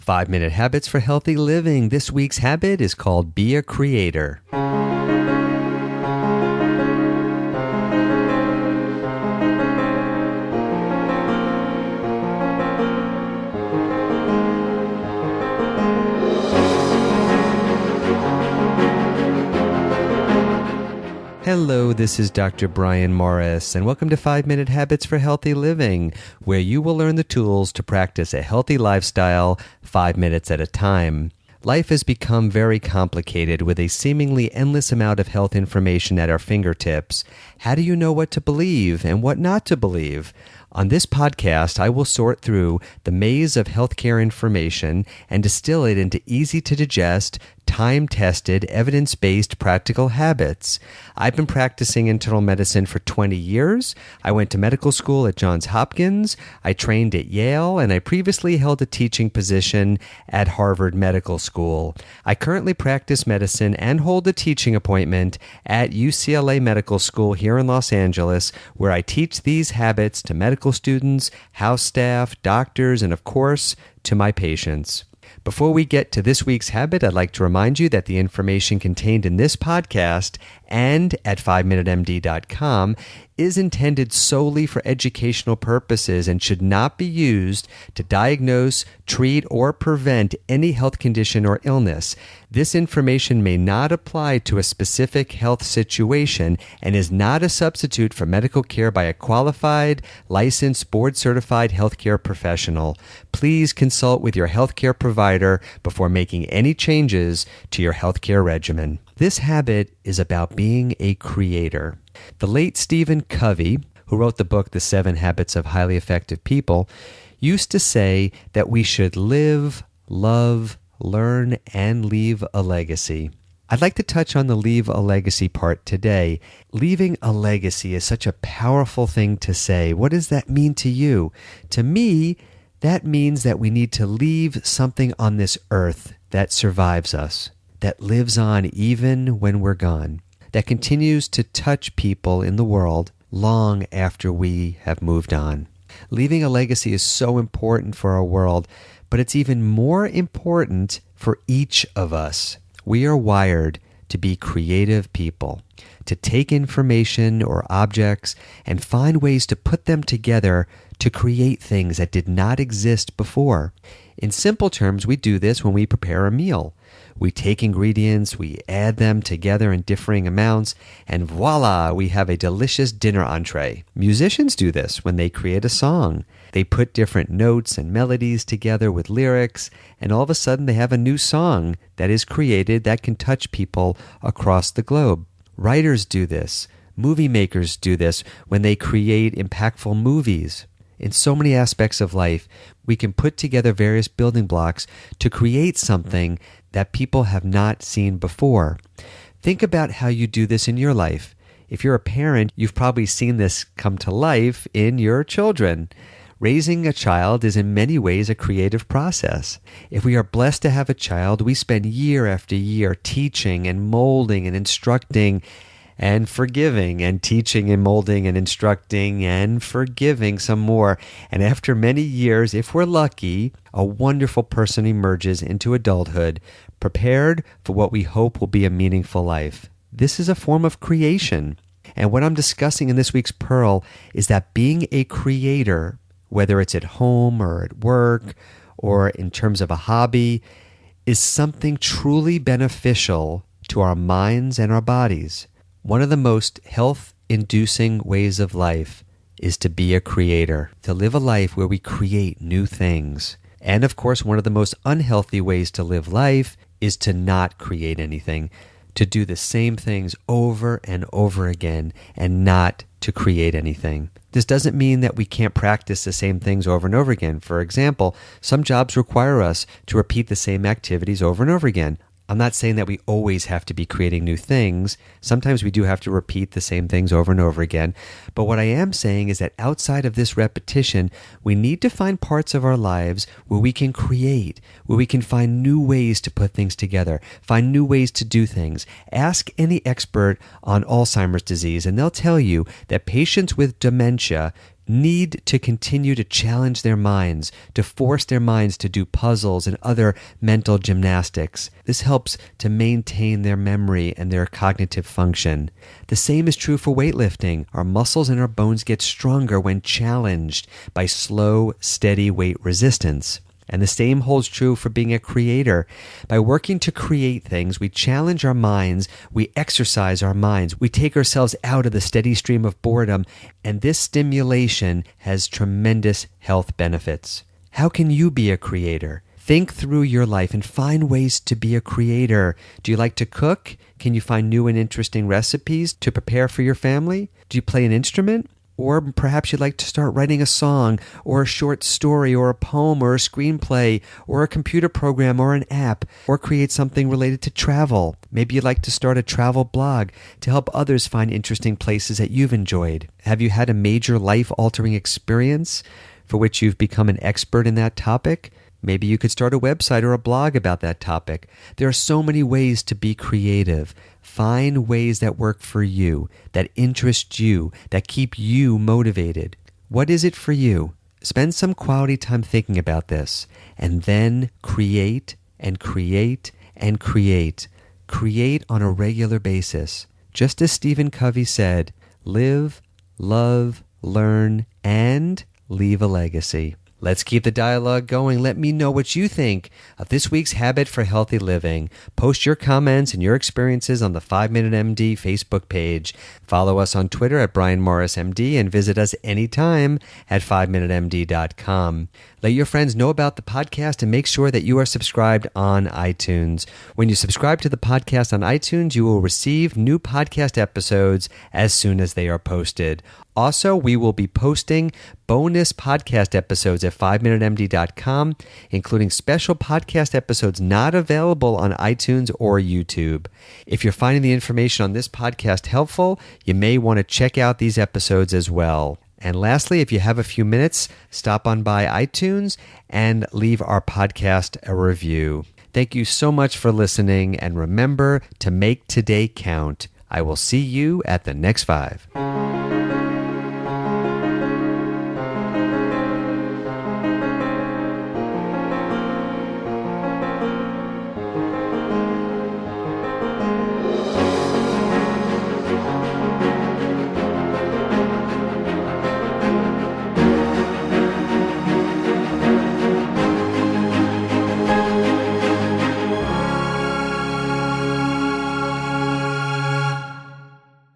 5-Minute Habits for Healthy Living. This week's habit is called Be a Creator. Hello, this is Dr. Brian Morris, and welcome to 5-Minute Habits for Healthy Living, where you will learn the tools to practice a healthy lifestyle 5 minutes at a time. Life has become very complicated with a seemingly endless amount of health information at our fingertips. How do you know what to believe and what not to believe? On this podcast, I will sort through the maze of healthcare information and distill it into easy-to-digest, time-tested, evidence-based practical habits. I've been practicing internal medicine for 20 years. I went to medical school at Johns Hopkins. I trained at Yale, and I previously held a teaching position at Harvard Medical School. I currently practice medicine and hold a teaching appointment at UCLA Medical School here in Los Angeles, where I teach these habits to medical students, house staff, doctors, and of course, to my patients. Before we get to this week's habit, I'd like to remind you that the information contained in this podcast and at 5minutemd.com is intended solely for educational purposes and should not be used to diagnose, treat, or prevent any health condition or illness. This information may not apply to a specific health situation and is not a substitute for medical care by a qualified, licensed, board-certified healthcare professional. Please consult with your healthcare provider before making any changes to your healthcare regimen. This habit is about being a creator. The late Stephen Covey, who wrote the book The 7 Habits of Highly Effective People, used to say that we should live, love, learn, and leave a legacy. I'd like to touch on the leave a legacy part today. Leaving a legacy is such a powerful thing to say. What does that mean to you? To me, that means that we need to leave something on this earth that survives us, that lives on even when we're gone, that continues to touch people in the world long after we have moved on. Leaving a legacy is so important for our world, but it's even more important for each of us. We are wired to be creative people, to take information or objects and find ways to put them together to create things that did not exist before. In simple terms, we do this when we prepare a meal. We take ingredients, we add them together in differing amounts, and voila, we have a delicious dinner entree. Musicians do this when they create a song. They put different notes and melodies together with lyrics, and all of a sudden they have a new song that is created that can touch people across the globe. Writers do this. Movie makers do this when they create impactful movies. In so many aspects of life, we can put together various building blocks to create something that people have not seen before. Think about how you do this in your life. If you're a parent, you've probably seen this come to life in your children. Raising a child is in many ways a creative process. If we are blessed to have a child, we spend year after year teaching and molding and instructing and forgiving and teaching and molding and instructing and forgiving some more. And after many years, if we're lucky, a wonderful person emerges into adulthood, prepared for what we hope will be a meaningful life. This is a form of creation. And what I'm discussing in this week's Pearl is that being a creator, whether it's at home or at work or in terms of a hobby, is something truly beneficial to our minds and our bodies. One of the most health-inducing ways of life is to be a creator, to live a life where we create new things. And of course, one of the most unhealthy ways to live life is to not create anything, to do the same things over and over again and not to create anything. This doesn't mean that we can't practice the same things over and over again. For example, some jobs require us to repeat the same activities over and over again. I'm not saying that we always have to be creating new things. Sometimes we do have to repeat the same things over and over again. But what I am saying is that outside of this repetition, we need to find parts of our lives where we can create, where we can find new ways to put things together, find new ways to do things. Ask any expert on Alzheimer's disease, and they'll tell you that patients with dementia need to continue to challenge their minds, to force their minds to do puzzles and other mental gymnastics. This helps to maintain their memory and their cognitive function. The same is true for weightlifting. Our muscles and our bones get stronger when challenged by slow, steady weight resistance. And the same holds true for being a creator. By working to create things, we challenge our minds, we exercise our minds, we take ourselves out of the steady stream of boredom, and this stimulation has tremendous health benefits. How can you be a creator? Think through your life and find ways to be a creator. Do you like to cook? Can you find new and interesting recipes to prepare for your family? Do you play an instrument? Or perhaps you'd like to start writing a song, or a short story, or a poem, or a screenplay, or a computer program, or an app, or create something related to travel. Maybe you'd like to start a travel blog to help others find interesting places that you've enjoyed. Have you had a major life-altering experience for which you've become an expert in that topic? Maybe you could start a website or a blog about that topic. There are so many ways to be creative. Find ways that work for you, that interest you, that keep you motivated. What is it for you? Spend some quality time thinking about this, and then create and create and create. Create on a regular basis. Just as Stephen Covey said, live, love, learn, and leave a legacy. Let's keep the dialogue going. Let me know what you think of this week's Habit for Healthy Living. Post your comments and your experiences on the 5 Minute MD Facebook page. Follow us on Twitter at Brian Morris MD and visit us anytime at 5minutemd.com. Let your friends know about the podcast and make sure that you are subscribed on iTunes. When you subscribe to the podcast on iTunes, you will receive new podcast episodes as soon as they are posted. Also, we will be posting bonus podcast episodes at 5minutemd.com, including special podcast episodes not available on iTunes or YouTube. If you're finding the information on this podcast helpful, you may want to check out these episodes as well. And lastly, if you have a few minutes, stop on by iTunes and leave our podcast a review. Thank you so much for listening, and remember to make today count. I will see you at the next 5.